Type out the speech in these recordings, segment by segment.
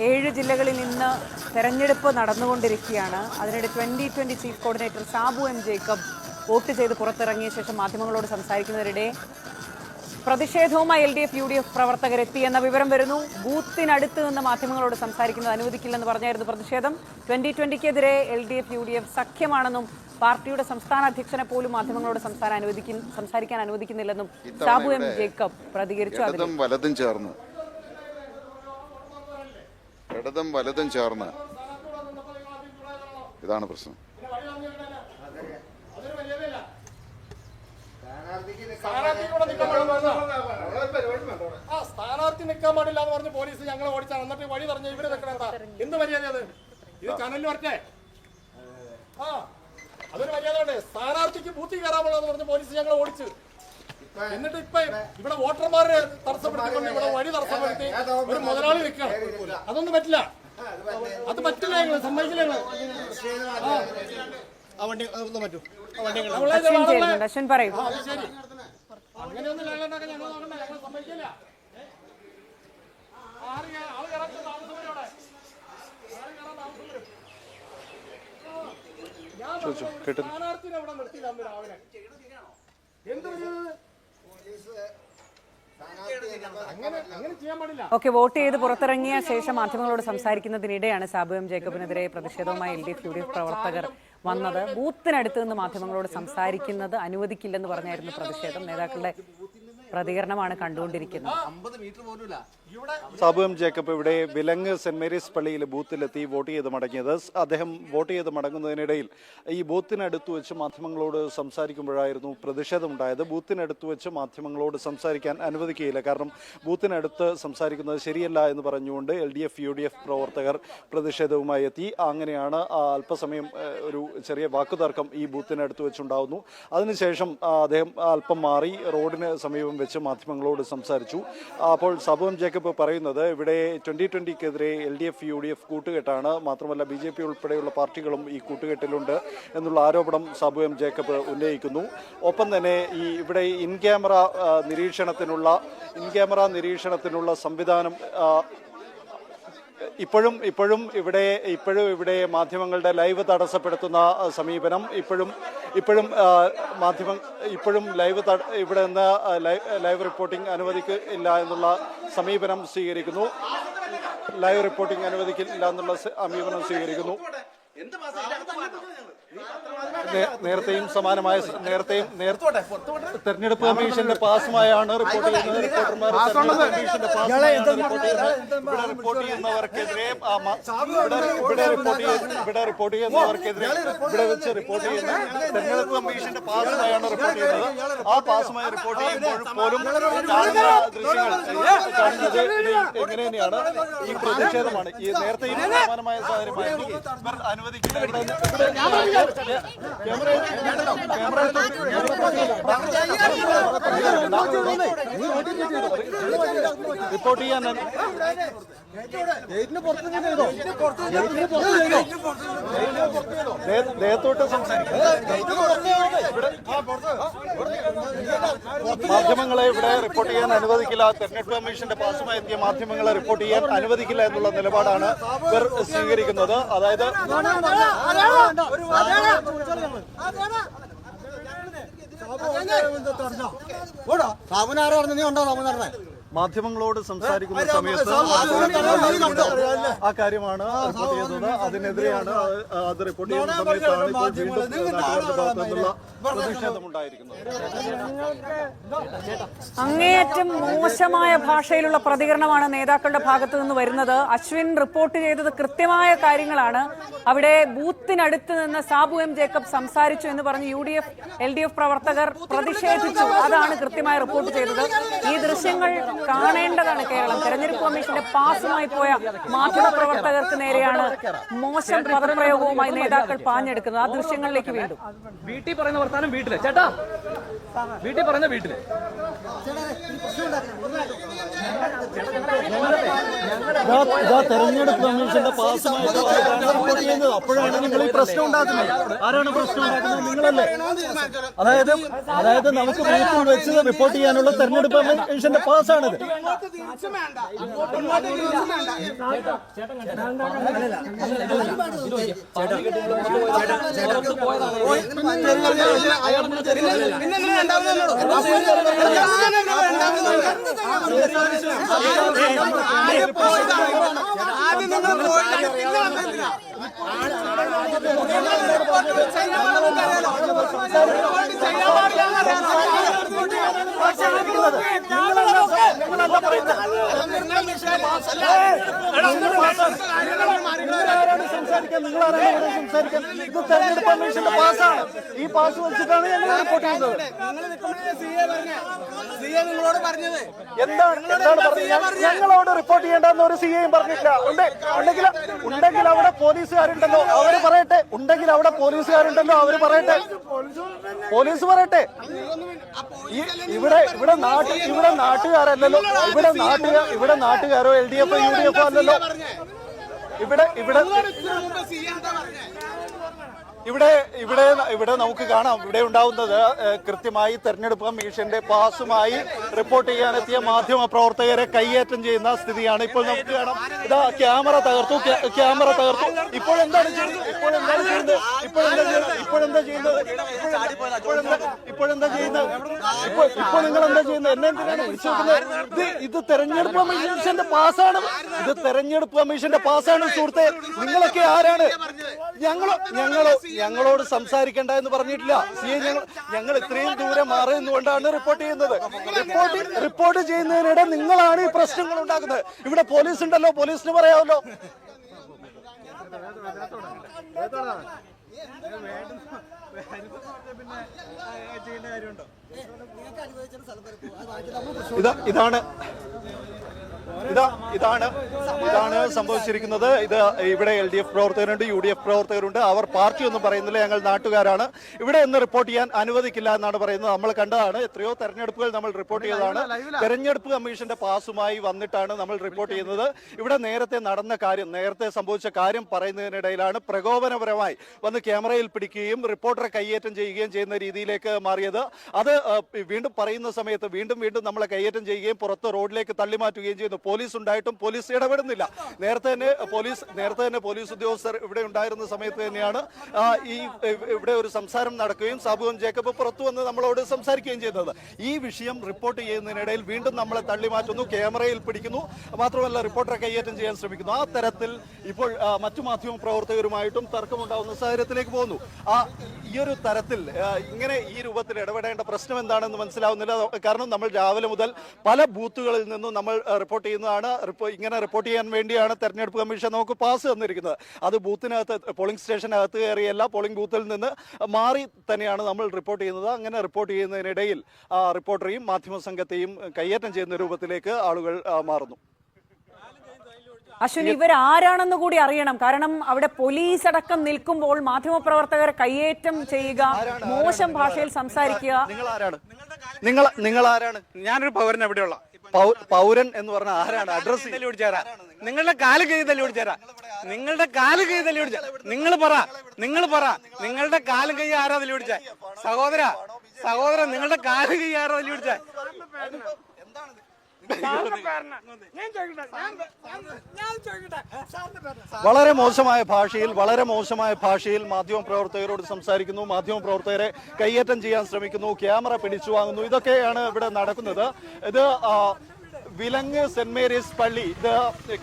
7 ജില്ലകളിൽ ഇന്ന് തെരഞ്ഞെടുപ്പ് നടന്നുകൊണ്ടിരിക്കുകയാണ്. അതിനിടെ 2020 chief coordinator Sabu M Jacob vote ചെയ്ത് പുറത്തിറങ്ങിയ ശേഷം മാധ്യമങ്ങളോട് സംസാരിക്കുന്നതിനിടെ പ്രതിഷേധവുമായി LDF UDF പ്രവർത്തകരെത്തിയെന്ന വിവരം വരുന്നു. ബൂത്തിനടുത്ത് നിന്ന് മാധ്യമങ്ങളോട് സംസാരിക്കുന്നത് അനുവദിക്കില്ലെന്ന് പറഞ്ഞായിരുന്നു പ്രതിഷേധം. 2020-ക്കെതിരെ LDF UDF സഖ്യമാണെന്നും പാർട്ടിയുടെ സംസ്ഥാന അധ്യക്ഷനെ പോലും മാധ്യമങ്ങളോട് സംസാരിക്കാൻ അനുവദിക്കുന്നില്ലെന്നും സാബു എം ജേക്കബ് പ്രതികരിച്ചു. ഇടതും വലതും ചേർന്ന് ഇതാണ് പ്രശ്നം. സ്ഥാനാർത്ഥി നിൽക്കാൻ പാടില്ല എന്ന് പറഞ്ഞ് പോലീസ് ഞങ്ങളെ ഓടിച്ചാൽ എന്നിട്ട് വഴി പറഞ്ഞ ഇവര് നിൽക്കണ എന്ത് മര്യാദ അത്? ഇത് ചാനലിൽ വരട്ടെ. അതൊരു മര്യാദ ഉണ്ട്. സ്ഥാനാർത്ഥിക്ക് ബൂത്തിൽ കയറാൻ പാടില്ലെന്ന് പറഞ്ഞ് പോലീസ് ഞങ്ങളെ ഓടിച്ച് എന്നിട്ട് ഇപ്പൊ ഇവിടെ വോട്ടർമാരെ തടസ്സപ്പെടുത്തിക്കൊണ്ട് ഇവിടെ വഴി തടസ്സപ്പെടുത്തി ഒരു മുതലാളി നിൽക്കണം. അതൊന്നും പറ്റില്ല. അത് പറ്റില്ല. ഞങ്ങൾ സമ്മതിക്കില്ല. ശരി, അങ്ങനെയൊന്നും ഞങ്ങൾ നോക്കണ്ട. ഞങ്ങൾ സമ്മതിക്കില്ല. സ്ഥാനാർത്ഥിനെ അവിടെ നിർത്തിയില്ല രാവിലെ. എന്ത് ഓക്കെ, വോട്ട് ചെയ്ത് പുറത്തിറങ്ങിയ ശേഷം മാധ്യമങ്ങളോട് സംസാരിക്കുന്നതിനിടെയാണ് സാബു എം ജേക്കബിനെതിരെ പ്രതിഷേധവുമായി LDF UDF പ്രവർത്തകർ വന്നത്. ബൂത്തിനടുത്ത് നിന്ന് മാധ്യമങ്ങളോട് സംസാരിക്കുന്നത് അനുവദിക്കില്ലെന്ന് പറഞ്ഞായിരുന്നു പ്രതിഷേധം. നേതാക്കളുടെ പ്രതികരണമാണ് കണ്ടുകൊണ്ടിരിക്കുന്നത്. സാബു എം ജേക്കബ് ഇവിടെ വിലങ്ങ് സെന്റ് മേരീസ് പള്ളിയിലെ ബൂത്തിലെത്തി വോട്ട് ചെയ്ത് മടങ്ങിയത്. അദ്ദേഹം വോട്ട് ചെയ്ത് മടങ്ങുന്നതിനിടയിൽ ഈ ബൂത്തിനടുത്ത് വെച്ച് മാധ്യമങ്ങളോട് സംസാരിക്കുമ്പോഴായിരുന്നു പ്രതിഷേധമുണ്ടായത്. ബൂത്തിനടുത്ത് വെച്ച് മാധ്യമങ്ങളോട് സംസാരിക്കാൻ അനുവദിക്കുകയില്ല, കാരണം ബൂത്തിനടുത്ത് സംസാരിക്കുന്നത് ശരിയല്ല എന്ന് പറഞ്ഞുകൊണ്ട് LDF UDF പ്രവർത്തകർ പ്രതിഷേധവുമായി എത്തി. അങ്ങനെയാണ് അല്പസമയം ഒരു ചെറിയ വാക്കുതർക്കം ഈ ബൂത്തിനടുത്ത് വെച്ചുണ്ടാകുന്നു. അതിനുശേഷം അദ്ദേഹം അല്പം മാറി റോഡിന് സമീപം വെച്ച് മാധ്യമങ്ങളോട് സംസാരിച്ചു. അപ്പോൾ സാബു എം ജേക്കബ് പറയുന്നത് ഇവിടെ 2020-ക്കെതിരെ LDF UDF കൂട്ടുകെട്ടാണ്, മാത്രമല്ല BJP ഉൾപ്പെടെയുള്ള പാർട്ടികളും ഈ കൂട്ടുകെട്ടിലുണ്ട് എന്നുള്ള ആരോപണം സാബു എം ജേക്കബ് ഉന്നയിക്കുന്നു. ഒപ്പം തന്നെ ഈ ഇവിടെ ഇൻ ക്യാമറ നിരീക്ഷണത്തിനുള്ള സംവിധാനം ഇപ്പോഴും ഇവിടെ മാധ്യമങ്ങളുടെ ലൈവ് തടസ്സപ്പെടുത്തുന്ന സമീപനം ഇപ്പോഴും ഇവിടെ നിന്ന് ലൈവ് റിപ്പോർട്ടിംഗ് അനുവദിക്കില്ല എന്നുള്ള സമീപനം സ്വീകരിക്കുന്നു. നേരത്തെയും സമാനമായ തെരഞ്ഞെടുപ്പ് കമ്മീഷന്റെ പാസുമായാണ് റിപ്പോർട്ട് ചെയ്യുന്നത്. റിപ്പോർട്ട് ചെയ്യുന്നവർക്കെതിരെ തെരഞ്ഞെടുപ്പ് കമ്മീഷന്റെ പാസുമായാണ് റിപ്പോർട്ട് ചെയ്യുന്നത്. ആ പാസുമായി റിപ്പോർട്ട് ചെയ്യുമ്പോൾ പോലും ദൃശ്യങ്ങൾ കാണുന്നത് എങ്ങനെ തന്നെയാണ് ഈ പ്രതിഷേധമാണ്. ഈ നേരത്തെയും സമാനമായ സാഹചര്യമായിരുന്നു. അനുവദിക്കില്ല. റിപ്പോർട്ട് ചെയ്യാൻ ദേഹത്തോട്ട് മാധ്യമങ്ങളെ ഇവിടെ റിപ്പോർട്ട് ചെയ്യാൻ അനുവദിക്കില്ല. തെരഞ്ഞെടുപ്പ് കമ്മീഷന്റെ പാസുമായി എത്തിയ മാധ്യമങ്ങളെ റിപ്പോർട്ട് ചെയ്യാൻ അനുവദിക്കില്ല എന്നുള്ള നിലപാടാണ് ഇവർ സ്വീകരിക്കുന്നത്. അതായത് മാധ്യമങ്ങളോട് സംസാരിക്കുന്ന സമയത്ത് ആ കാര്യമാണ് റിപ്പോർട്ട് ചെയ്യുന്നത്. അതിനെതിരെയാണ് അത് റിപ്പോർട്ട് ചെയ്യുന്ന സമയത്താണ് ഇപ്പോൾ വീണ്ടും നാട്ടുകാരുടെ ഭാഗത്തു നിന്നുള്ള പ്രതിഷേധമുണ്ടായിരിക്കുന്നത്. അങ്ങേയറ്റം മോശമായ ഭാഷയിലുള്ള പ്രതികരണമാണ് നേതാക്കളുടെ ഭാഗത്തു നിന്ന് വരുന്നത്. അശ്വിൻ റിപ്പോർട്ട് ചെയ്തത് കൃത്യമായ കാര്യങ്ങളാണ്. അവിടെ ബൂത്തിനടുത്ത് നിന്ന് സാബു എം ജേക്കബ് സംസാരിച്ചു എന്ന് പറഞ്ഞ് UDF LDF പ്രവർത്തകർ പ്രതിഷേധിച്ചു. അതാണ് കൃത്യമായി റിപ്പോർട്ട് ചെയ്തത്. ഈ ദൃശ്യങ്ങൾ കാണേണ്ടതാണ് കേരളം. തെരഞ്ഞെടുപ്പ് കമ്മീഷന്റെ പാസുമായി പോയ മാധ്യമ പ്രവർത്തകർക്ക് നേരെയാണ് മോശം പദപ്രയോഗവുമായി നേതാക്കൾ പാഞ്ഞെടുക്കുന്നത്. ആ ദൃശ്യങ്ങളിലേക്ക് വീണ്ടും വീട്ടിൽ പറയുന്ന വർത്താനം വീട്ടില് ചേട്ടാ, വീട്ടിൽ പറയുന്ന വീട്ടില് തെരഞ്ഞെടുപ്പ് കമ്മീഷന്റെ പാസുമായിട്ട് അപ്പോഴാണ് നിങ്ങൾ ഈ പ്രശ്നം ഉണ്ടാക്കുന്നത്. ആരാണ് പ്രശ്നം ഉണ്ടാക്കുന്നത്? നിങ്ങളല്ലേ. അതായത് നമുക്ക് ബൂത്തിൽ വെച്ച് റിപ്പോർട്ട് ചെയ്യാനുള്ള തെരഞ്ഞെടുപ്പ് കമ്മീഷന്റെ പാസ്സാണ്. ചെയ്യുന്നത്. ഈ പാസ് വെച്ചിട്ടാണ് ഞങ്ങൾ റിപ്പോർട്ട് ചെയ്യുന്നത്. എന്താണ് പറഞ്ഞത്? ഞങ്ങളോട് റിപ്പോർട്ട് ചെയ്യേണ്ടെന്ന് ഒരു സിഐയും പറഞ്ഞിട്ടില്ല. ഉണ്ടെങ്കിൽ അവിടെ പോലീസുകാരുണ്ടല്ലോ അവര് പറയട്ടെ. അവര് പറയട്ടെ. പോലീസ് പറയട്ടെ. ഇവിടെ നാട്ടുകാരല്ലല്ലോ. ഇവിടെ നാട്ടുകാരോ LDF UDF അല്ലല്ലോ. ഇവിടെ നമുക്ക് കാണാം. ഇവിടെ ഉണ്ടാവുന്നത് കൃത്യമായി തെരഞ്ഞെടുപ്പ് കമ്മീഷന്റെ പാസുമായി റിപ്പോർട്ട് ചെയ്യാനെത്തിയ മാധ്യമ പ്രവർത്തകരെ കയ്യേറ്റം ചെയ്യുന്ന സ്ഥിതിയാണ് ഇപ്പോൾ നമുക്ക് കാണാം. ഇതാ ക്യാമറ തകർത്തു. ഇപ്പോഴെന്താ ചെയ്യുന്നത്? ഇപ്പോൾ നിങ്ങൾ എന്താ ചെയ്യുന്നത്? എന്നെ എന്തിനാണ് വിളിച്ചു നോക്കുന്നത്? ഇത് തെരഞ്ഞെടുപ്പ് കമ്മീഷന്റെ പാസാണ് സുഹൃത്തെ. നിങ്ങളൊക്കെ ആരാണ്? ഞങ്ങളോട് സംസാരിക്കേണ്ട എന്ന് പറഞ്ഞിട്ടില്ല. ഞങ്ങൾ ഇത്രയും ദൂരെ മാറി നിന്നുകൊണ്ടാണ് റിപ്പോർട്ട് ചെയ്യുന്നത്. റിപ്പോർട്ട് ചെയ്യുന്നതിനിടെ നിങ്ങളാണ് ഈ പ്രശ്നങ്ങൾ ഉണ്ടാക്കുന്നത്. ഇവിടെ പോലീസ് ഉണ്ടല്ലോ, പോലീസിന് പറയാമല്ലോ. ഇതാണ് സംഭവിച്ചിരിക്കുന്നത്. ഇവിടെ LDF പ്രവർത്തകരുണ്ട്, UDF പ്രവർത്തകരുണ്ട്. അവർ പാർട്ടി ഒന്നും പറയുന്നില്ല. ഞങ്ങൾ നാട്ടുകാരാണ്. ഇവിടെ ഒന്ന് റിപ്പോർട്ട് ചെയ്യാൻ അനുവദിക്കില്ല എന്നാണ് പറയുന്നത്. നമ്മൾ കണ്ടതാണ്. എത്രയോ തെരഞ്ഞെടുപ്പുകൾ നമ്മൾ റിപ്പോർട്ട് ചെയ്തതാണ്. തെരഞ്ഞെടുപ്പ് കമ്മീഷന്റെ പാസുമായി വന്നിട്ടാണ് നമ്മൾ റിപ്പോർട്ട് ചെയ്യുന്നത്. ഇവിടെ നേരത്തെ സംഭവിച്ച കാര്യം പറയുന്നതിനിടയിലാണ് പ്രകോപനപരമായി വന്ന് ക്യാമറയിൽ പിടിക്കുകയും റിപ്പോർട്ടറെ കയ്യേറ്റം ചെയ്യുകയും ചെയ്യുന്ന രീതിയിലേക്ക് മാറിയത്. അത് വീണ്ടും പറയുന്ന സമയത്ത് വീണ്ടും നമ്മളെ കയ്യേറ്റം ചെയ്യുകയും പുറത്ത് റോഡിലേക്ക് തള്ളിമാറ്റുകയും ചെയ്യുന്നു. പോലീസ് ഉണ്ടായിട്ടും പോലീസ് ഇടപെടുന്നില്ല. നേരത്തെ തന്നെ പോലീസ് ഉദ്യോഗസ്ഥർ ഇവിടെ ഉണ്ടായിരുന്ന സമയത്ത് തന്നെയാണ് ഇവിടെ ഒരു സംസാരം നടക്കുകയും സാബു എം ജേക്കബ് പുറത്തു വന്ന് നമ്മളോട് സംസാരിക്കുകയും ചെയ്തത്. ഈ വിഷയം റിപ്പോർട്ട് ചെയ്യുന്നതിനിടയിൽ വീണ്ടും നമ്മളെ തള്ളിമാറ്റുന്നു, ക്യാമറയിൽ പിടിക്കുന്നു, മാത്രമല്ല റിപ്പോർട്ടറെ കയ്യേറ്റം ചെയ്യാൻ ശ്രമിക്കുന്നു. ആ തരത്തിൽ ഇപ്പോൾ മറ്റു മാധ്യമ പ്രവർത്തകരുമായിട്ടും തർക്കമുണ്ടാവുന്ന സാഹചര്യത്തിലേക്ക് പോകുന്നു. ഈ ഒരു തരത്തിൽ ഇങ്ങനെ ഈ രൂപത്തിൽ ഇടപെടേണ്ട പ്രശ്നം എന്താണെന്ന് മനസ്സിലാവുന്നില്ല. കാരണം നമ്മൾ രാവിലെ മുതൽ പല ബൂത്തുകളിൽ നിന്നും നമ്മൾ റിപ്പോർട്ട് ചെയ്യുന്നതാണ്. ഇങ്ങനെ റിപ്പോർട്ട് ചെയ്യാൻ വേണ്ടിയാണ് തെരഞ്ഞെടുപ്പ് കമ്മീഷൻ നമുക്ക് പാസ് തന്നിരിക്കുന്നത്. അത് ബൂത്തിനകത്ത്, പോളിംഗ് സ്റ്റേഷനകത്ത് കയറിയല്ല, പോളിംഗ് ബൂത്തിൽ നിന്ന് മാറി തന്നെയാണ് നമ്മൾ റിപ്പോർട്ട് ചെയ്യുന്നത്. അങ്ങനെ റിപ്പോർട്ട് ചെയ്യുന്നതിനിടയിൽ റിപ്പോർട്ടറെയും മാധ്യമ സംഘത്തെയും കയ്യേറ്റം ചെയ്യുന്ന രൂപത്തിലേക്ക് ആളുകൾ മാറുന്നു. അശ്വിനി, ഇവരാരാണെന്ന് കൂടി അറിയണം. കാരണം അവിടെ പോലീസ് അടക്കം നിൽക്കുമ്പോൾ മാധ്യമപ്രവർത്തകരെ കയ്യേറ്റം ചെയ്യുക, മോശം ഭാഷയിൽ സംസാരിക്കുക. നിങ്ങൾ ആരാണ്? ഞാനൊരു പൗരൻ. എവിടെയുള്ള പൗരൻ എന്ന് പറഞ്ഞ ആരാണ്? അഡ്രസ് നിങ്ങളുടെ കാല് കൈ തല്ലി പിടിച്ചേരാ. നിങ്ങളുടെ കാല് കൈ തല്ലി പിടിച്ച നിങ്ങൾ പറ. നിങ്ങളുടെ കാലും കൈ ആരാ തല്ലി പിടിച്ച? സഹോദര നിങ്ങളുടെ കാല് കൈ ആരാ തല്ലി പിടിച്ച? വളരെ മോശമായ ഭാഷയിൽ മാധ്യമ പ്രവർത്തകരോട് സംസാരിക്കുന്നു, മാധ്യമ പ്രവർത്തകരെ കയ്യേറ്റം ചെയ്യാൻ ശ്രമിക്കുന്നു, ക്യാമറ പിടിച്ചു വാങ്ങുന്നു. ഇതൊക്കെയാണ് ഇവിടെ നടക്കുന്നത്. ഇത് വിലങ്ങ് സെന്റ് മേരീസ് പള്ളി, ഇത്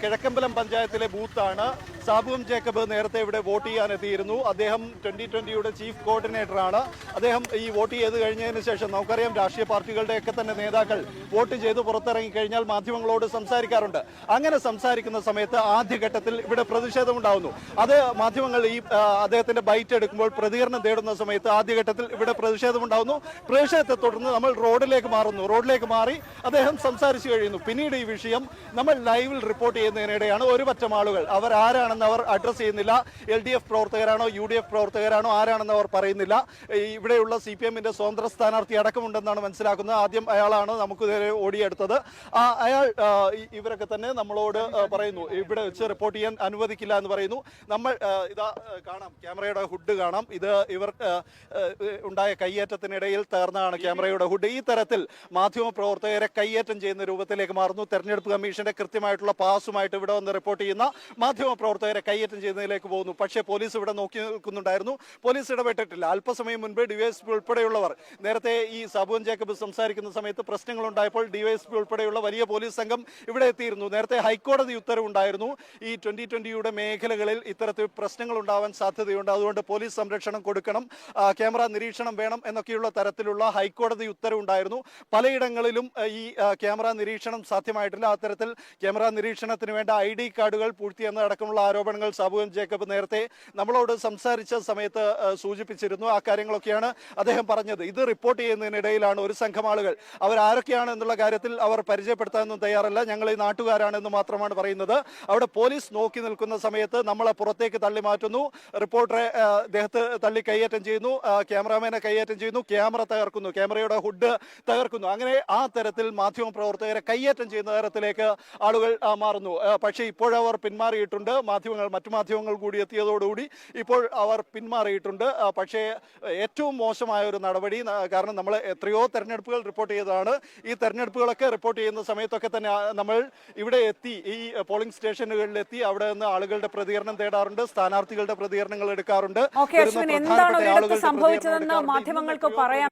കിഴക്കമ്പലം പഞ്ചായത്തിലെ ബൂത്താണ്. സാബു എം ജേക്കബ് നേരത്തെ ഇവിടെ വോട്ട് ചെയ്യാൻ എത്തിയിരുന്നു. അദ്ദേഹം 2020 ചീഫ് കോർഡിനേറ്ററാണ്. അദ്ദേഹം ഈ വോട്ട് ചെയ്ത് കഴിഞ്ഞതിന് ശേഷം നമുക്കറിയാം രാഷ്ട്രീയ പാർട്ടികളുടെയൊക്കെ തന്നെ നേതാക്കൾ വോട്ട് ചെയ്ത് പുറത്തിറങ്ങി കഴിഞ്ഞാൽ മാധ്യമങ്ങളോട് സംസാരിക്കാറുണ്ട്. അങ്ങനെ സംസാരിക്കുന്ന സമയത്ത് ആദ്യഘട്ടത്തിൽ ഇവിടെ പ്രതിഷേധമുണ്ടാകുന്നു. അത് മാധ്യമങ്ങൾ അദ്ദേഹത്തിന്റെ ബൈറ്റ് എടുക്കുമ്പോൾ പ്രതികരണം തേടുന്ന സമയത്ത് ആദ്യഘട്ടത്തിൽ ഇവിടെ പ്രതിഷേധമുണ്ടാകുന്നു. പ്രതിഷേധത്തെ തുടർന്ന് നമ്മൾ റോഡിലേക്ക് മാറി അദ്ദേഹം സംസാരിച്ചു കഴിയുന്നു. പിന്നീട് ഈ വിഷയം നമ്മൾ ലൈവിൽ റിപ്പോർട്ട് ചെയ്യുന്നതിനിടെയാണ് ഒരു പറ്റം ആളുകൾ, അവർ ആരാണെന്ന് അവർ അഡ്രസ് ചെയ്യുന്നില്ല. LDF പ്രവർത്തകരാണോ UDF പ്രവർത്തകരാണോ ആരാണെന്ന് അവർ പറയുന്നില്ല. ഇവിടെയുള്ള CPM-ന്റെ സ്വതന്ത്ര സ്ഥാനാർത്ഥി അടക്കമുണ്ടെന്നാണ് മനസ്സിലാക്കുന്നത്. ആദ്യം അയാളാണ് നമുക്ക് നേരെ ഓടിയെടുത്തത്. അയാൾ ഇവരൊക്കെ തന്നെ നമ്മളോട് പറയുന്നു ഇവിടെ വെച്ച് റിപ്പോർട്ട് ചെയ്യാൻ അനുവദിക്കില്ല എന്ന് പറയുന്നു. നമ്മൾ ഇതാ കാണാം, ക്യാമറയുടെ ഹുഡ് കാണാം. ഇത് ഇവർ ഉണ്ടായ കയ്യേറ്റത്തിനിടയിൽ തകർന്നതാണ് ക്യാമറയുടെ ഹുഡ്. ഈ തരത്തിൽ മാധ്യമ പ്രവർത്തകരെ കയ്യേറ്റം ചെയ്യുന്ന രൂപത്തിലേക്ക് സാഹചര്യത്തിലേക്ക് മാറുന്നു. തെരഞ്ഞെടുപ്പ് കമ്മീഷന്റെ കൃത്യമായിട്ടുള്ള പാസുമായിട്ട് ഇവിടെ വന്ന് റിപ്പോർട്ട് ചെയ്യുന്ന മാധ്യമ പ്രവർത്തകരെ കൈയേറ്റം ചെയ്യുന്നതിലേക്ക് പോകുന്നു. പക്ഷേ പോലീസ് ഇവിടെ നോക്കി നിൽക്കുന്നുണ്ടായിരുന്നു. പോലീസ് ഇടപെട്ടിട്ടില്ല. അല്പസമയം മുൻപ് ഡിവൈഎസ്പി ഉൾപ്പെടെയുള്ളവർ നേരത്തെ ഈ സാബു എം ജേക്കബ് സംസാരിക്കുന്ന സമയത്ത് പ്രശ്നങ്ങളുണ്ടായപ്പോൾ ഡിവൈഎസ്പി ഉൾപ്പെടെയുള്ള വലിയ പോലീസ് സംഘം ഇവിടെ എത്തിയിരുന്നു. നേരത്തെ ഹൈക്കോടതി ഉത്തരവുണ്ടായിരുന്നു ഈ 2020 മേഖലകളിൽ ഇത്തരത്തിൽ പ്രശ്നങ്ങൾ ഉണ്ടാവാൻ സാധ്യതയുണ്ട്, അതുകൊണ്ട് പോലീസ് സംരക്ഷണം കൊടുക്കണം, ക്യാമറ നിരീക്ഷണം വേണം എന്നൊക്കെയുള്ള തരത്തിലുള്ള ഹൈക്കോടതി ഉത്തരവുണ്ടായിരുന്നു. പലയിടങ്ങളിലും ഈ ക്യാമറ നിരീക്ഷണം സാധ്യമായിട്ടില്ല. അത്തരത്തിൽ ക്യാമറ നിരീക്ഷണത്തിന് വേണ്ട ID കാർഡുകൾ പൂഴ്ത്തിയെന്നടക്കമുള്ള ആരോപണങ്ങൾ സാബു എം ജേക്കബ് നേരത്തെ നമ്മളോട് സംസാരിച്ച സമയത്ത് സൂചിപ്പിച്ചിരുന്നു. ആ കാര്യങ്ങളൊക്കെയാണ് അദ്ദേഹം പറഞ്ഞത്. ഇത് റിപ്പോർട്ട് ചെയ്യുന്നതിനിടയിലാണ് ഒരു സംഘം ആളുകൾ, അവരാരൊക്കെയാണ് എന്നുള്ള കാര്യത്തിൽ അവർ പരിചയപ്പെടുത്താനൊന്നും തയ്യാറല്ല. ഞങ്ങൾ ഈ നാട്ടുകാരാണെന്ന് മാത്രമാണ് പറയുന്നത്. അവിടെ പോലീസ് നോക്കി നിൽക്കുന്ന സമയത്ത് നമ്മളെ പുറത്തേക്ക് തള്ളി മാറ്റുന്നു, റിപ്പോർട്ടറെ ദേഹത്ത് തള്ളി കൈയേറ്റം ചെയ്യുന്നു, ക്യാമറാമാനെ കൈയേറ്റം ചെയ്യുന്നു, ക്യാമറ തകർക്കുന്നു, ക്യാമറയുടെ ഹുഡ് തകർക്കുന്നു. അങ്ങനെ ആ തരത്തിൽ മാധ്യമ പ്രവർത്തകരെ കൈയേറ്റം ചെയ്യുന്ന തരത്തിലേക്ക് ആളുകൾ മാറുന്നു. പക്ഷേ ഇപ്പോഴവർ പിന്മാറിയിട്ടുണ്ട്. മറ്റു മാധ്യമങ്ങൾ കൂടി എത്തിയതോടുകൂടി ഇപ്പോൾ അവർ പിന്മാറിയിട്ടുണ്ട്. പക്ഷേ ഏറ്റവും മോശമായ ഒരു നടപടി, കാരണം നമ്മൾ എത്രയോ തെരഞ്ഞെടുപ്പുകൾ റിപ്പോർട്ട് ചെയ്തതാണ്. ഈ തെരഞ്ഞെടുപ്പുകളൊക്കെ റിപ്പോർട്ട് ചെയ്യുന്ന സമയത്തൊക്കെ തന്നെ നമ്മൾ ഇവിടെ എത്തി, ഈ പോളിംഗ് സ്റ്റേഷനുകളിലെത്തി അവിടെ നിന്ന് ആളുകളുടെ പ്രതികരണം തേടാറുണ്ട്, സ്ഥാനാർത്ഥികളുടെ പ്രതികരണങ്ങൾ എടുക്കാറുണ്ട്. എന്താണ് സംഭവിച്ചതെന്ന് മാധ്യമങ്ങൾക്ക് പറയാം.